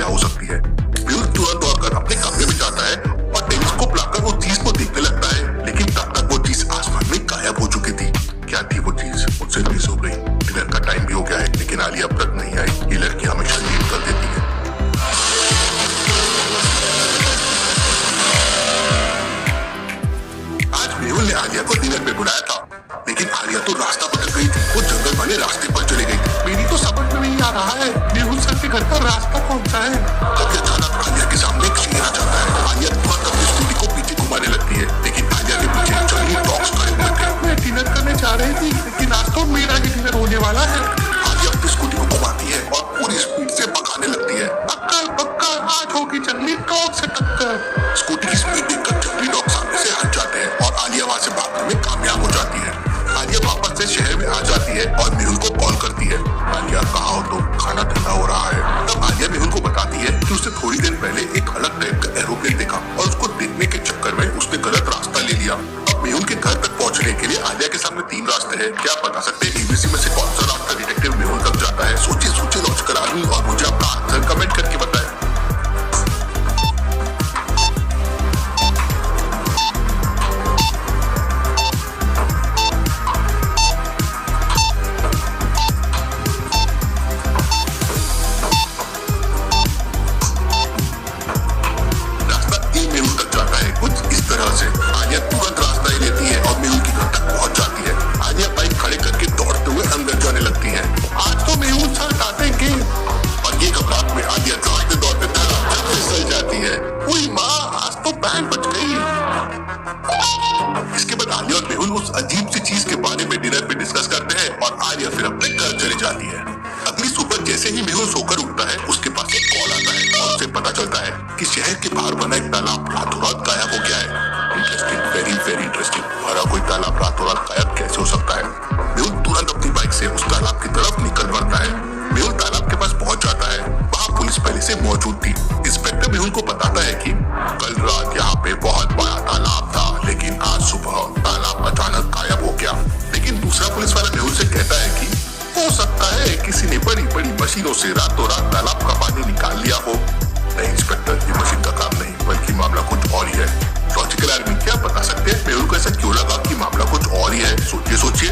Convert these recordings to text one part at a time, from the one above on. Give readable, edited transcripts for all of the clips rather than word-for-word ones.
हो सकती है। मेहुल तुरंत दौड़कर अपने कमरे में जाता है और टेलीस्कोप लाकर वो चीज को देखने लगता है, लेकिन तब तक वो चीज आसमान में गायब हो चुकी थी। क्या थी वो चीज? मुझसे मिस हो गई। डिनर का टाइम भी हो गया है, लेकिन आलिया अब तक नहीं आई। ये लड़की हमेशा लेट कर देती है। आज मेहुल ने आलिया को डिनर पे बुलाया था, लेकिन आलिया तो रास्ता भटक गई थी। वो जंगल वाले रास्ते पर चली गई थी। मेरी तो समझ में नहीं आ रहा है मेहुल सर के घर का रास्ता कौन सा है। तभी अचानक आलिया के सामने एक शेर आ जाता है। आलिया तुरंत अपनी स्कूटी को पीछे घुमाने लगती है, लेकिन आलिया के पीछे जंगली डॉग्स खड़े हुए थे। मैं डिनर करने जा रही थी, लेकिन आज तो मेरा ही डिनर होने वाला है। आलिया अपनी स्कूटी को घुमाती है और पूरी स्पीड से भगाने लगती है। पक्का आज होगी जंगली डॉग से टक्कर। स्कूटी की स्पीड देखकर जंगली डॉग सामने से हट जाते हैं और आलिया वहां से भागने में कामयाब हो जाती है। आलिया वापस से शहर में आ जाती है और मेहुल को कॉल करती है। आलिया कहाँ हो तुम? खाना ठंडा हो रहा है। तब आलिया मेहुल को बताती है कि उसने थोड़ी देर पहले एक अलग टाइप का एरोप्लेन देखा और उसको देखने के चक्कर में उसने गलत रास्ता ले लिया। अब मेहुल के घर तक पहुंचने के लिए आलिया के सामने 3 रास्ते हैं। क्या बता सकते हैं एबीसी में से कौन सा रास्ता डिटेक्टिव मेहुल तक जाता है? सोचिए लॉजिकल आदमी, और मुझे अपना आंसर कमेंट करके बताएं। आलिया तुरंत रास्ता ही लेती है और मेहुल के घर तक पहुंच जाती है। आलिया बाइक खड़े करके दौड़ते हुए अंदर जाने लगती है। आज तो मेहुल सर डांटेंगे। और ये घबराहट में आलिया दौड़ते फिसल जाती है। ओए माँ, आज तो बैंड बज गई। इसके बाद आलिया और मेहुल उस अजीब सी चीज के बारे में डिनर पे डिस्कस करते हैं और आलिया फिर अपने घर चली जाती है। अगली सुबह जैसे ही मेहुल सोकर उठता है, उसके पास एक कॉल आता है और उसे पता चलता है कि शहर के बाहर बना एक तालाब रातों रात गायब हो गया है। Interesting, very interesting. भरा कोई तालाब रातों रात गायब कैसे हो सकता है? मेहुल तुरंत अपनी बाइक से उस तालाब की तरफ निकल पड़ता है। मेहुल तालाब के पास पहुंच जाता है। वहाँ पुलिस पहले से मौजूद थी। इंस्पेक्टर मेहुल को बताता है कि कल रात यहाँ पे बहुत बड़ा तालाब था, लेकिन आज सुबह तालाब अचानक गायब हो गया। लेकिन दूसरा पुलिस वाला मेहुल से कहता है कि हो सकता है किसी ने बड़ी मशीनों से रातों रात तालाब का पानी निकाल लिया हो। नहीं इंस्पेक्टर, ये मशीन का काम नहीं, बल्कि मामला कुछ और ही है। लॉजिकल आदमी, क्या बता सकते हैं मेहुल को ऐसा क्यों लगा कि मामला कुछ और ही है? सोचिए।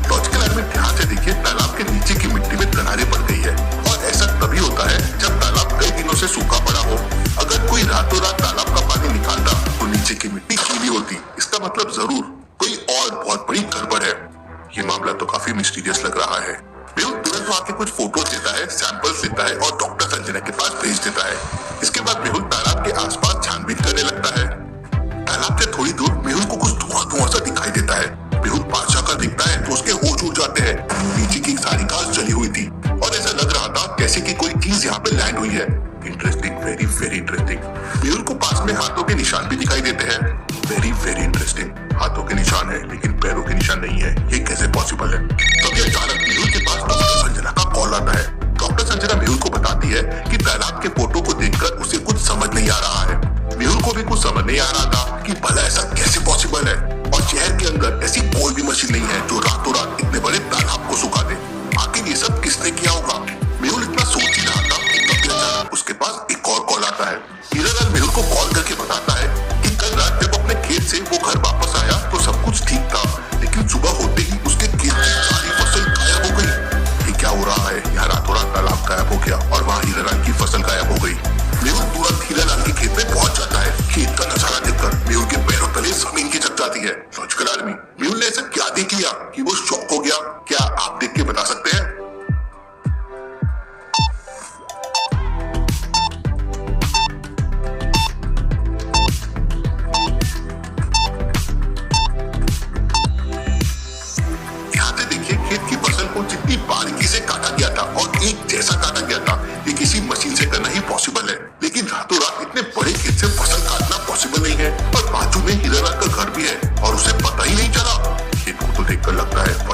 लॉजिकल आदमी, ध्यान से देखिए, तालाब के नीचे की मिट्टी में दरारें पड़ गई है और ऐसा तभी होता है जब तालाब कई दिनों से सूखा पड़ा हो। अगर कोई रातों रात तालाब का पानी निकालता तो नीचे की मिट्टी गीली होती। इसका मतलब जरूर कोई और बहुत बड़ी गड़बड़ है। ये मामला तो काफी मिस्टीरियस लग रहा है। मेहुल तुरंत वहाँ के कुछ फोटोज लेता है, सैंपल्स लेता है और डॉक्टर संजना के पास भेज देता है। इसके बाद मेहुल तालाब के आसपास छानबीन करने लगता है। तालाब से थोड़ी दूर मेहुल को कुछ धुआं सा दिखाई देता है। मेहुल पास जाकर दिखता है तो उसके होश उड़ जाते हैं। नीचे की सारी घास जली हुई थी और ऐसा लग रहा था जैसे कि कोई चीज यहाँ पे लैंड हुई है। Interesting, very interesting. मेहुल को पास में हाथों के निशान भी दिखाई देते हैं। Very interesting. हाथों के निशान है, लेकिन पैरों के निशान नहीं है। ये कैसे पॉसिबल है? तभी अचानक मेहुल के पास डॉक्टर संजना का कॉल आता है। डॉक्टर संजना मेहुल को बताती है कि तालाब के फोटो को देखकर उसे कुछ समझ नहीं आ रहा है। मेहुल को भी कुछ समझ नहीं आ रहा था कि भला ऐसा कैसे पॉसिबल है, और शहर के अंदर ऐसी कोई भी मशीन नहीं है जो रातों रात इतने बड़े तालाब को सुखा दे। आखिर ये सब किसने किया होगा? मेहुल इतना सोच ही रहा था कि तभी अचानक उसके पास एक और कॉल आता है। हीरालाल मेहुल को कॉल करके बताता है कि कल रात जब अपने खेत से वो घर वापस आया तो सब कुछ ठीक था, लेकिन सुबह होते ही उसके खेत की सारी फसल गायब हो गई। ये क्या हो रहा है? यहाँ रातों रात तालाब गायब हो गया और वहाँ हीरालाल की फसल गायब हो गई। मेहुल तुरंत हीरालाल के खेत में पहुंच जाता है। खेत का नजारा देखकर मेहुल के पैरों तले जमीन खिसक जाती है। लॉजिकल आदमी, मेहुल ने ऐसा क्या देख लिया कि वो शॉक हो गया? क्या आप देख के बता सकते हैं? जितनी बारीकी से काटा गया था और एक जैसा काटा गया था, ये किसी मशीन से करना ही पॉसिबल है, लेकिन रातों रात इतने बड़े खेत से फसल काटना पॉसिबल नहीं है। और बाजू में हीरालाल का घर भी है और उसे पता ही नहीं चला। खेत को तो देखकर लगता है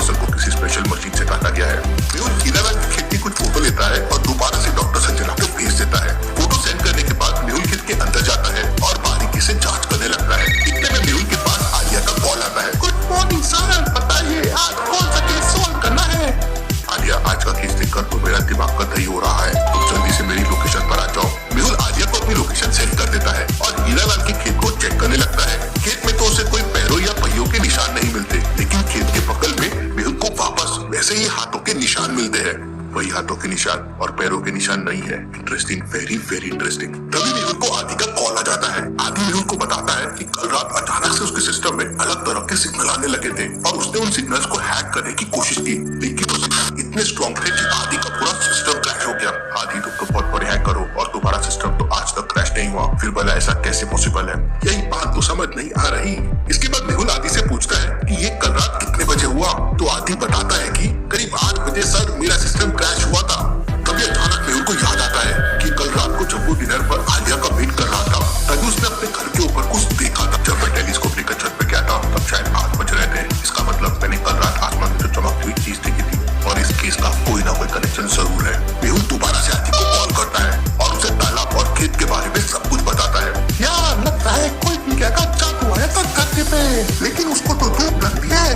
हाथों के निशान और पैरों के निशान नहीं है। Interesting, very very interesting. तभी मेहुल को आदि का कॉल आ जाता है। आदि मेहुल को बताता है कि कल रात अचानक से उसके सिस्टम में अलग तरह के सिग्नल आने लगे थे और उसने उन सिग्नल्स को हैक करने की कोशिश की, लेकिन वो सिग्नल इतने स्ट्रॉन्ग थे कि आदि का पूरा सिस्टम क्रैश हो गया। आदि, तुम तो बहुत बड़े हैकर हो और तुम्हारा सिस्टम तो आज तक क्रैश नहीं हुआ, फिर भला ऐसा कैसे पॉसिबल है? यही बात तो समझ नहीं आ रही। इसके बाद मेहुल आदि से पूछता है कि ये कल रात कितने बजे हुआ? तो आदि बताता है कि करीब 8 बजे सर, मेरा सिस्टम क्रैश हुआ था। तभी अचानक मेहुल को याद आता है कि कल रात को जब वो डिनर पर आलिया का वेट कर रहा था, तभी उसने अपने घर के ऊपर कुछ देखा था। जब मैं टेलीस्कोप लेकर छत पे गया था तब शायद 8 बज रहे थे। इसका मतलब मैंने कल रात आसमान में जो चमकती हुई चीज देखी थी और इस केस का कोई ना कोई कनेक्शन जरूर है। मेहुल दोबारा से आदि को कॉल करता है और उसे तालाब और खेत के बारे में सब कुछ बताता है। यार, लगता है कोई इंडिया का जादू आया था धरती पे, लेकिन उसको तो धूप लगती है।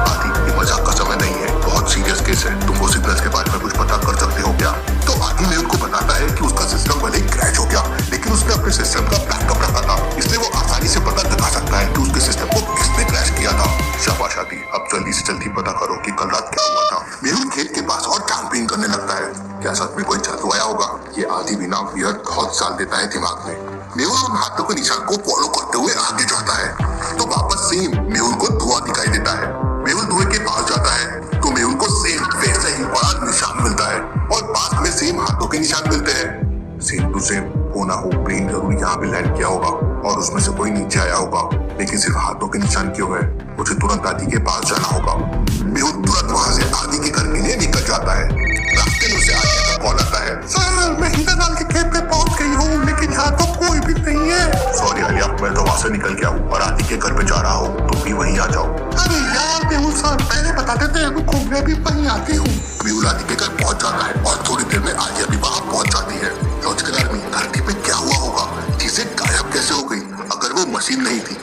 आदि, ये मजाक का समय नहीं है, बहुत सीरियस केस है। तुम वो सिग्नल्स के बारे में कुछ पता कर सकते हो क्या? तो आदि मेहुल को बताता है कि उसका सिस्टम भले ही क्रैश हो गया, लेकिन उसने अपने सिस्टम का बैकअप रखा था, इसलिए वो आसानी से पता लगा सकता है कि उसके सिस्टम को किसने क्रैश किया था। शाबाश आदि, अब जल्दी से जल्दी पता करो कि कल रात क्या हुआ था। मेहुल खेत के पास और छानबीन करने लगता है। क्या सच में कोई जादू आया होगा? ये आदि बिना वियर्ड बहुत साल देता है दिमाग में। मेहुल उन हाथों के निशान को फॉलो करते हुए आगे जाता है तो वापस सेम मेहुल को धुआं दिखाई देता है। मेहुल धुएं के पास जाता है तो मेहुल को सेम वैसे ही बड़ा निशान मिलता है और पास में सेम हाथों के निशान मिलते हैं। सेम टू सेम होना हो, प्लेन जरूर यहाँ पे लैंड किया होगा और उसमें से कोई नीचे आया होगा, लेकिन सिर्फ हाथों के निशान क्यों है? मुझे तुरंत आदि के पास जाना होगा। मेहुल तुरंत वहां से आदि के घर के लिए निकल जाता है। रास्ते में उसे आदि का कॉल आता है। सर, मैं हीरालाल के खेत पे पहुंच गई हूँ, लेकिन यहाँ तो कोई भी नहीं है। सॉरी आलिया, मैं तो वहां से निकल गया हूँ और आदि के घर पे जा रहा हूँ, तुम भी वहीं आ जाओ। अरे यार मेहुल सर, पहले बता देते, मैं भी वहीं आती हूँ। मेहुल आदि के घर पहुंच जाता है और थोड़ी देर में आलिया भी वहां पहुंच जाती है। धरती पे क्या हुआ होगा? चीजें गायब कैसे हो गई? अगर वो मशीन नहीं थी